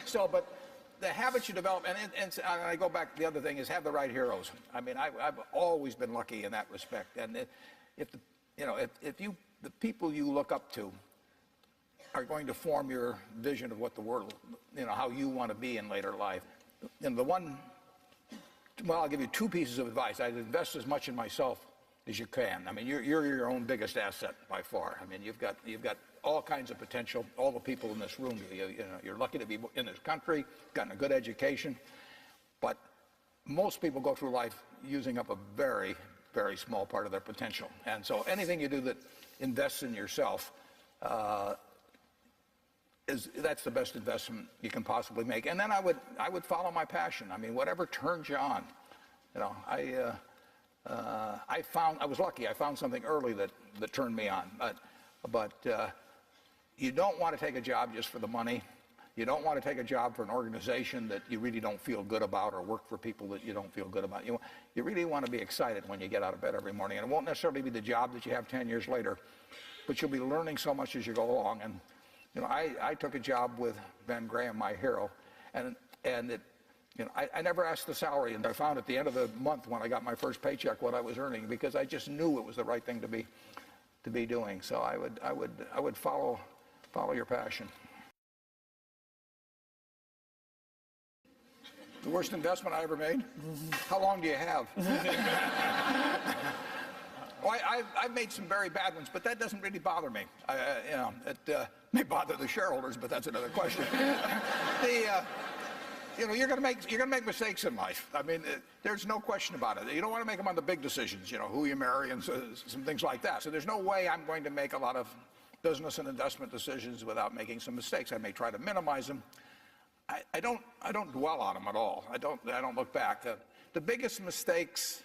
So, but the habits you develop, and I go back, the other thing is have the right heroes. I mean, I've always been lucky in that respect. And if the people you look up to are going to form your vision of what the world, how you want to be in later life. And I'll give you two pieces of advice. I'd invest as much in myself as you can. I mean, you're your own biggest asset by far. I mean, you've got all kinds of potential. All the people in this room, you're lucky to be in this country, gotten a good education, but most people go through life using up a very, very small part of their potential. And so anything you do that invests in yourself, that's the best investment you can possibly make. And then I would follow my passion. I mean, whatever turns you on. I was lucky. I found something early that turned me on. But you don't want to take a job just for the money. You don't want to take a job for an organization that you really don't feel good about, or work for people that you don't feel good about. You really want to be excited when you get out of bed every morning. And it won't necessarily be the job that you have 10 years later, but you'll be learning so much as you go along. And I took a job with Ben Graham, my hero, and I never asked the salary, and I found at the end of the month when I got my first paycheck what I was earning, because I just knew it was the right thing to be doing. So I would follow your passion. The worst investment I ever made? How long do you have? Well, I've made some very bad ones, but that doesn't really bother me. It may bother the shareholders, but that's another question. You're going to make mistakes in life. I mean, there's no question about it. You don't want to make them on the big decisions, who you marry and some things like that. So there's no way I'm going to make a lot of business and investment decisions without making some mistakes. I may try to minimize them. I don't dwell on them at all. I don't look back. The biggest mistakes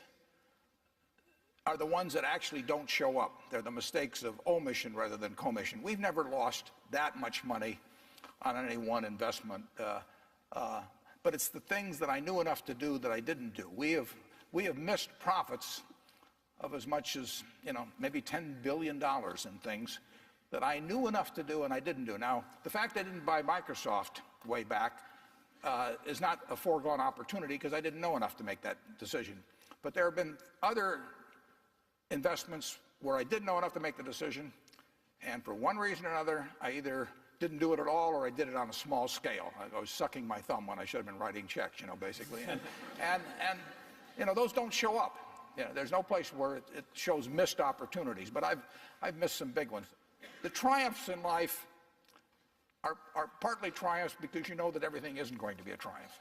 are the ones that actually don't show up. They're the mistakes of omission rather than commission. We've never lost that much money on any one investment, but it's the things that I knew enough to do that I didn't do. We have missed profits of as much as maybe $10 billion in things that I knew enough to do and I didn't do. Now, the fact I didn't buy Microsoft way back is not a foregone opportunity, because I didn't know enough to make that decision. But there have been other investments where I did know enough to make the decision, and for one reason or another, I either didn't do it at all or I did it on a small scale. I was sucking my thumb when I should have been writing checks, basically. And those don't show up. There's no place where it shows missed opportunities, but I've missed some big ones. The triumphs in life are partly triumphs because you know that everything isn't going to be a triumph.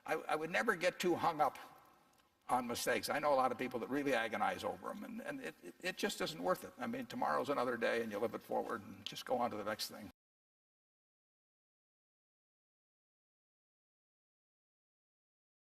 I would never get too hung up on mistakes. I know a lot of people that really agonize over them, and it just isn't worth it. I mean, tomorrow's another day, and you live it forward and just go on to the next thing.